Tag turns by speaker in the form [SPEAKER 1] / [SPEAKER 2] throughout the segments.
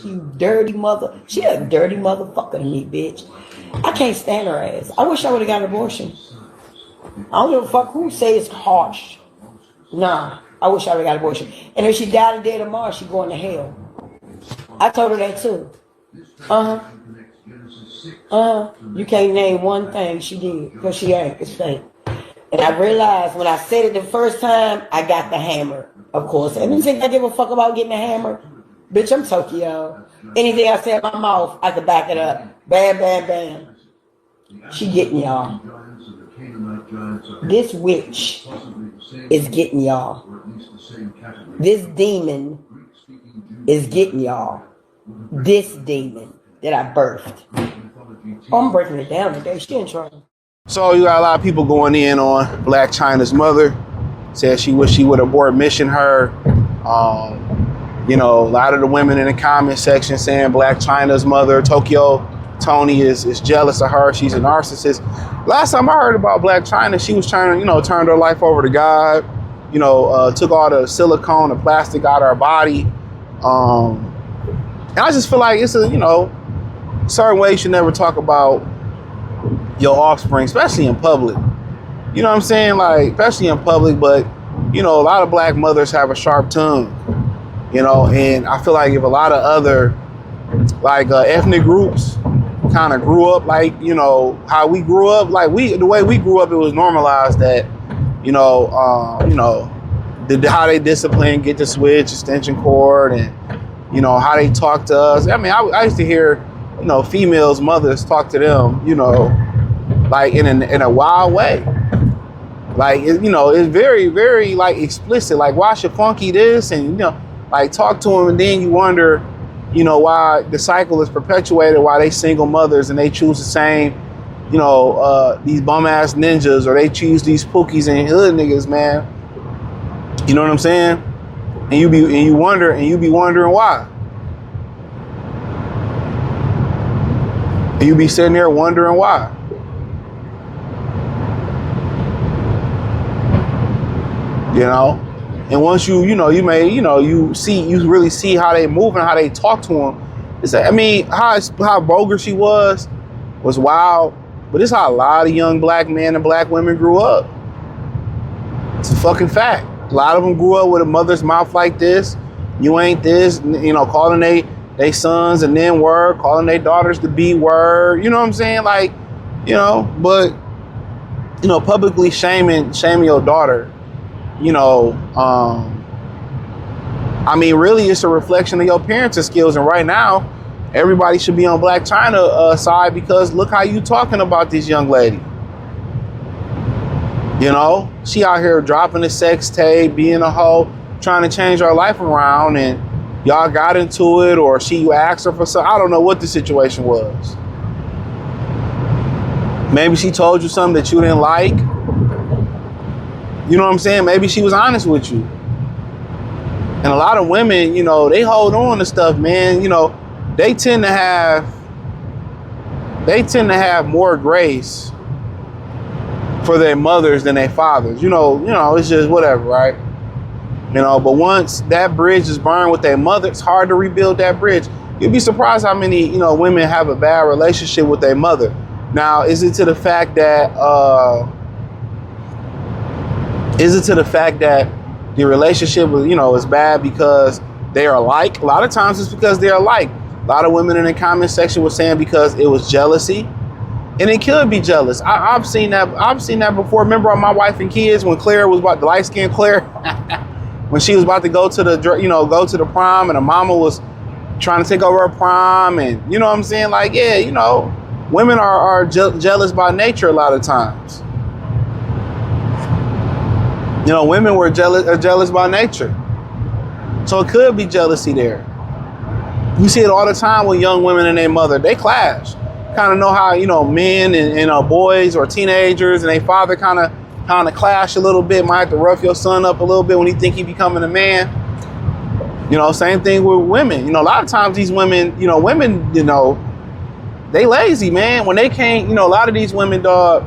[SPEAKER 1] bitch, you dirty mother. She a dirty motherfucker to me, bitch. I can't stand her ass. I wish I would have got an abortion. I don't give a fuck who say it's harsh. Nah, I wish I would have got an abortion. And if she died today tomorrow, she going to hell. I told her that too. You can't name one thing she did because she ain't. It's fake. And I realized when I said it the first time, I got the hammer, of course. And you think I give a fuck about getting a hammer? Bitch, I'm Tokyo. Anything I say in my mouth, I can back it up. Bam, bam, bam. She getting y'all. This witch is getting y'all. This demon is getting y'all. This demon that I birthed. Oh, I'm breaking it down today. She in trouble.
[SPEAKER 2] So you got a lot of people going in on Blac Chyna's mother. Said she wish she would abort mission her. You know, a lot of the women in the comment section saying Blac Chyna's mother, Toni is jealous of her. She's a narcissist. Last time I heard about Blac Chyna, she was trying to, you know, turn her life over to God. You know, took all the silicone, the plastic out of her body. And I just feel like it's a, you know, certain ways you should never talk about your offspring, especially in public. You know what I'm saying? Like, especially in public, but, you know, a lot of black mothers have a sharp tongue, you know, and I feel like if a lot of other, like, ethnic groups kind of grew up like, you know, how we grew up, like the way we grew up, it was normalized that, you know, how they discipline, get the switch, extension cord, and, you know, how they talk to us. I mean, I used to hear, you know, females, mothers talk to them, you know, like in a wild way. Like, you know, it's very, very, like, explicit. Like, watch your funky this, and, you know, like, talk to them, and then you wonder, you know, why the cycle is perpetuated, why they single mothers and they choose the same, you know, these bum-ass ninjas, or they choose these pookies and hood niggas, man. You know what I'm saying? And you be wondering why. And you be sitting there wondering why. You know? And once you really see how they move and how they talk to them. It's, I mean, how vulgar she was wild. But it's how a lot of young black men and black women grew up. It's a fucking fact. A lot of them grew up with a mother's mouth like this. You ain't this, you know, calling they sons and then word, calling their daughters the B word. You know what I'm saying? Like, you know, but, you know, publicly shaming your daughter, you know, I mean, really, it's a reflection of your parenting skills. And right now, everybody should be on Blac Chyna side, because look how you talking about this young lady. You know, she out here dropping a sex tape, being a hoe, trying to change her life around, and y'all got into it, or you asked her for something. I don't know what the situation was. Maybe she told you something that you didn't like. You know what I'm saying? Maybe she was honest with you. And a lot of women, you know, they hold on to stuff, man. You know, they tend to have more grace for their mothers than their fathers. You know, it's just whatever, right? You know, but once that bridge is burned with their mother, it's hard to rebuild that bridge. You'd be surprised how many, you know, women have a bad relationship with their mother. Now, is it to the fact that the relationship with, you know, is bad because they are alike? A lot of times it's because they're alike. A lot of women in the comment section were saying because it was jealousy. And it could be jealous. I've seen that before. Remember on My Wife and Kids, when Claire was about, the light-skinned Claire, when she was about to go to the prom, and her mama was trying to take over her prom, and you know what I'm saying? Like, yeah, you know, women are jealous by nature a lot of times. You know, women are jealous by nature. So it could be jealousy there. You see it all the time with young women and their mother. They clash. Kind of know how, you know, men and boys or teenagers and their father kind of clash a little bit. Might have to rough your son up a little bit when he think he becoming a man. You know, same thing with women. You know, a lot of times these women, you know, they lazy, man. When they can't, you know, a lot of these women, dog,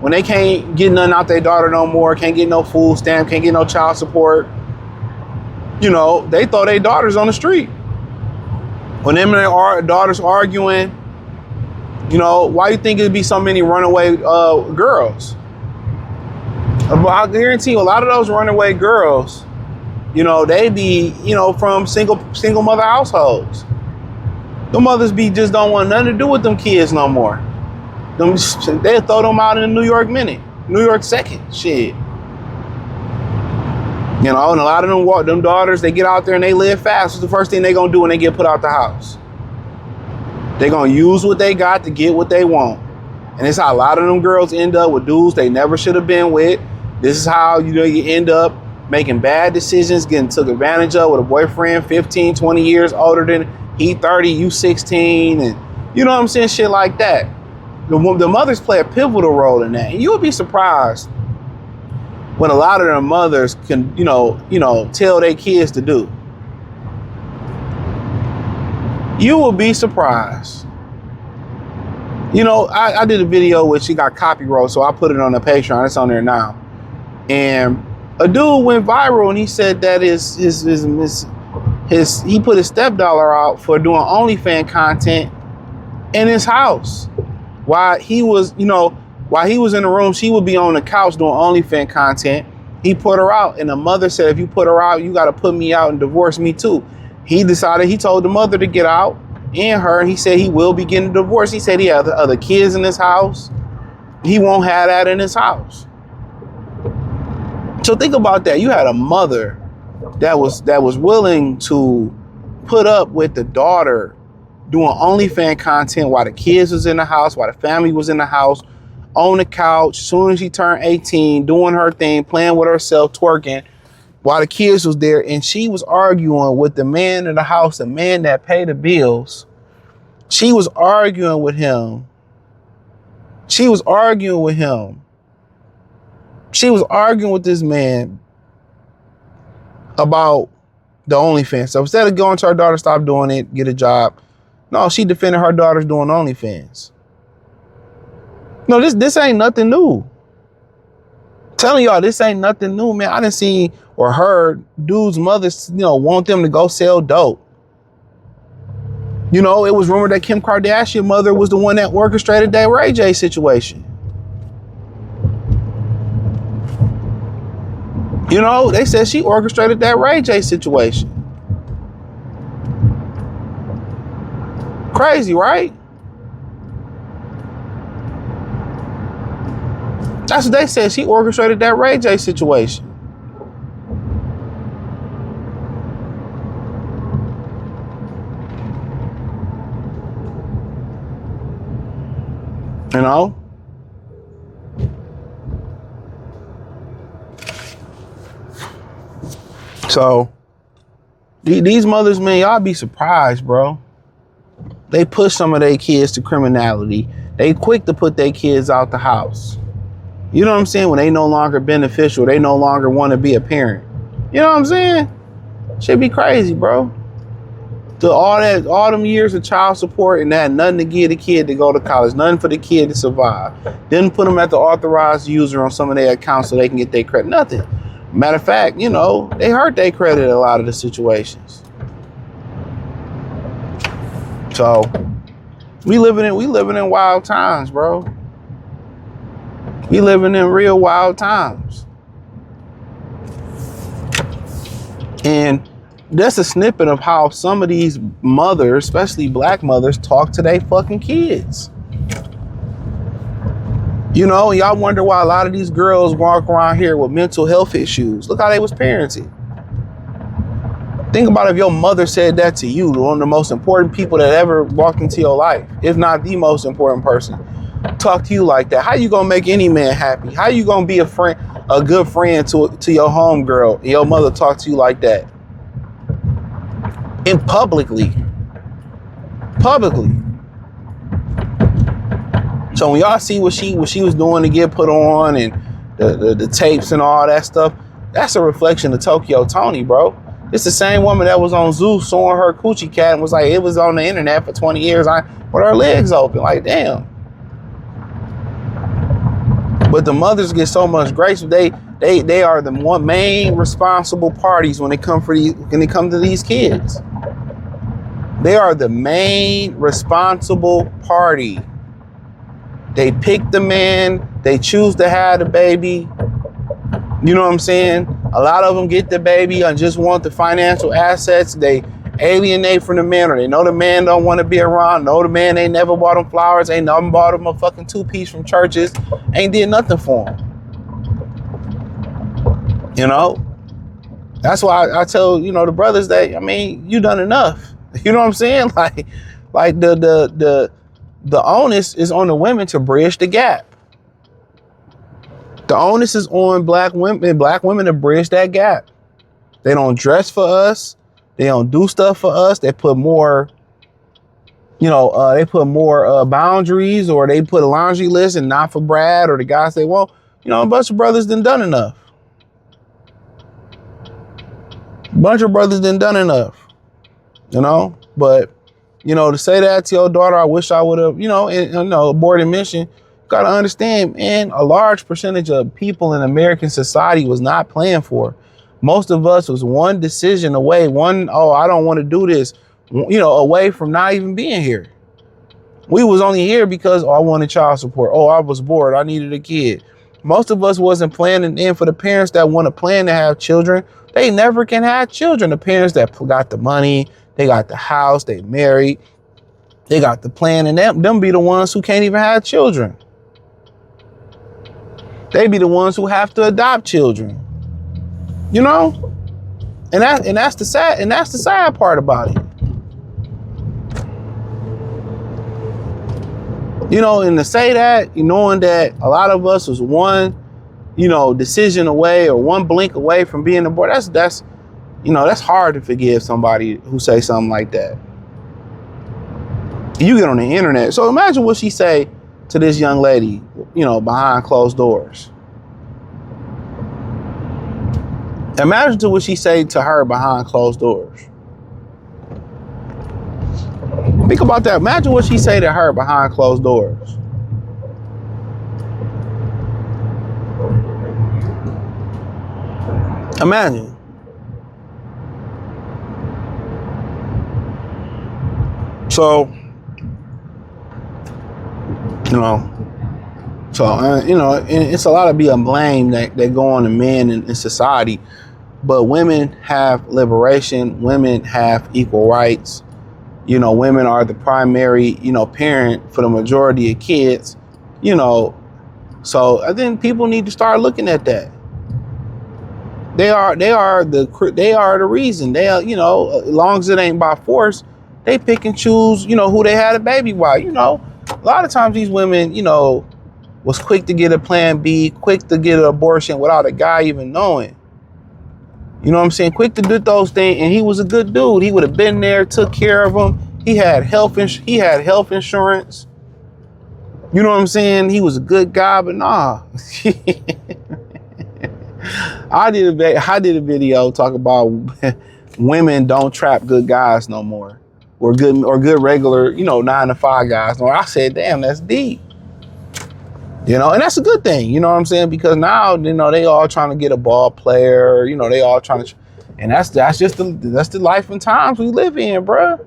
[SPEAKER 2] when they can't get nothing out their daughter no more, can't get no food stamp, can't get no child support, you know, they throw their daughters on the street. When them and their daughters arguing, you know, why you think it'd be so many runaway girls? I guarantee you, a lot of those runaway girls, you know, they be, you know, from single mother households. The mothers just don't want nothing to do with them kids no more. They'll throw them out in the New York minute, New York second, shit. You know, and a lot of them daughters, they get out there and they live fast. What's the first thing they gonna do when they get put out the house? They gonna use what they got to get what they want. And it's how a lot of them girls end up with dudes they never should have been with. This is how, you know, you end up making bad decisions, getting took advantage of with a boyfriend 15, 20 years older than he 30, you 16, and you know what I'm saying? Shit like that. The mothers play a pivotal role in that. And you would be surprised when a lot of their mothers can, you know, tell their kids to do. You will be surprised. You know, I did a video where she got copyright, so I put it on the Patreon. It's on there now. And a dude went viral and he said that he put his stepdaughter out for doing OnlyFans content in his house. While he was in the room, she would be on the couch doing OnlyFans content. He put her out, and the mother said, if you put her out, you got to put me out and divorce me too. He told the mother to get out and her, and he said he will be getting a divorce. He said he had other kids in his house. He won't have that in his house. So think about that. You had a mother that was willing to put up with the daughter doing OnlyFans content while the kids was in the house, while the family was in the house, on the couch, as soon as she turned 18, doing her thing, playing with herself, twerking, while the kids was there, and she was arguing with the man in the house, the man that paid the bills. She was arguing with him. She was arguing with this man about the OnlyFans. So instead of going to her daughter, stop doing it, get a job. No, she defended her daughter's doing OnlyFans. No, this ain't nothing new. I'm telling y'all, this ain't nothing new, man. I didn't see or heard dudes' mothers, you know, want them to go sell dope. You know, it was rumored that Kim Kardashian's mother was the one that orchestrated that Ray J situation. You know, they said she orchestrated that Ray J situation. Crazy, right? That's what they said. She orchestrated that Ray J situation. You know? So, these mothers, man, y'all be surprised, bro. They push some of their kids to criminality. They quick to put their kids out the house. You know what I'm saying? When they no longer beneficial, they no longer want to be a parent. You know what I'm saying? Should be crazy, bro. All them years of child support and that, nothing to give the kid to go to college, nothing for the kid to survive. Didn't put them at the authorized user on some of their accounts so they can get their credit. Nothing. Matter of fact, you know, they hurt their credit in a lot of the situations. So we living in wild times, bro. We living in real wild times. And that's a snippet of how some of these mothers, especially black mothers, talk to their fucking kids. You know, y'all wonder why a lot of these girls walk around here with mental health issues. Look how they was parenting. Think about if your mother said that to you, one of the most important people that ever walked into your life, if not the most important person, talk to you like that. How you gonna make any man happy? How you gonna be a good friend to your homegirl and your mother talk to you like that? And publicly. So when y'all see what she was doing to get put on and the tapes and all that stuff, that's a reflection of Tokyo Toni, bro. It's the same woman that was on Zeus showing her coochie cat and was like, it was on the internet for 20 years with her legs open. Like, damn. But the mothers get so much grace. They are the one main responsible parties when it comes to these kids. They are the main responsible party. They pick the man. They choose to have the baby. You know what I'm saying? A lot of them get the baby and just want the financial assets. They alienate from the man, or they know the man don't want to be around. Know the man ain't never bought them flowers. Ain't never bought them a fucking 2-piece from churches. Ain't did nothing for them. You know? That's why I tell, the brothers that, you done enough. You know what I'm saying? Like the onus is on the women to bridge the gap. The onus is on black women to bridge that gap. They don't dress for us. They don't do stuff for us. They put more, boundaries, or they put a laundry list and not for Brad or the guys they want. A bunch of brothers done enough. But, to say that to your daughter, I wish I would have, aborted mission. Got to understand, man, a large percentage of people in American society was not planned for. Most of us was one decision away, I don't want to do this, away from not even being here. We was only here because, I wanted child support. I was bored. I needed a kid. Most of us wasn't planning in for the parents that want to plan to have children. They never can have children. The parents that got the money, they got the house, they married, they got the plan, and them be the ones who can't even have children. They be the ones who have to adopt children. And that's the sad part about it. And to say that, knowing that a lot of us was one, decision away or one blink away from being aborted, that's hard to forgive somebody who say something like that. You get on the internet. So imagine what she say to this young lady, behind closed doors. Imagine what she say to her behind closed doors. Think about that. Imagine what she say to her behind closed doors. Imagine. So, it's a lot of being blamed that go on the men in society, but women have liberation. Women have equal rights. Women are the primary, parent for the majority of kids, so I think people need to start looking at that. They are the reason. They are, as long as it ain't by force, they pick and choose, who they had a baby by. A lot of times these women, was quick to get a plan B, quick to get an abortion without a guy even knowing. You know what I'm saying? Quick to do those things, and he was a good dude. He would have been there, took care of him. He had health insurance. You know what I'm saying? He was a good guy, but nah. I did a video talk about women don't trap good guys no more, or good regular 9-to-5 guys. No, I said, damn, that's deep. And that's a good thing, you know what I'm saying? Because now, they all trying to get a ball player, they all trying to, and that's just the life and times we live in, bruh.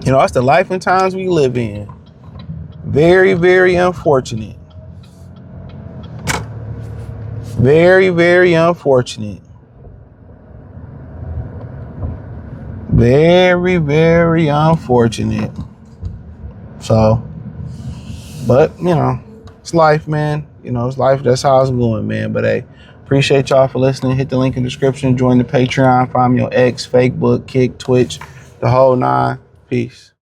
[SPEAKER 2] That's the life and times we live in. Very, very unfortunate. Very, very unfortunate. Very, very unfortunate. So, but, it's life, man. It's life. That's how it's going, man. But, hey, appreciate y'all for listening. Hit the link in the description. Join the Patreon. Find me on X, Facebook, Kick, Twitch, the whole 9. Peace.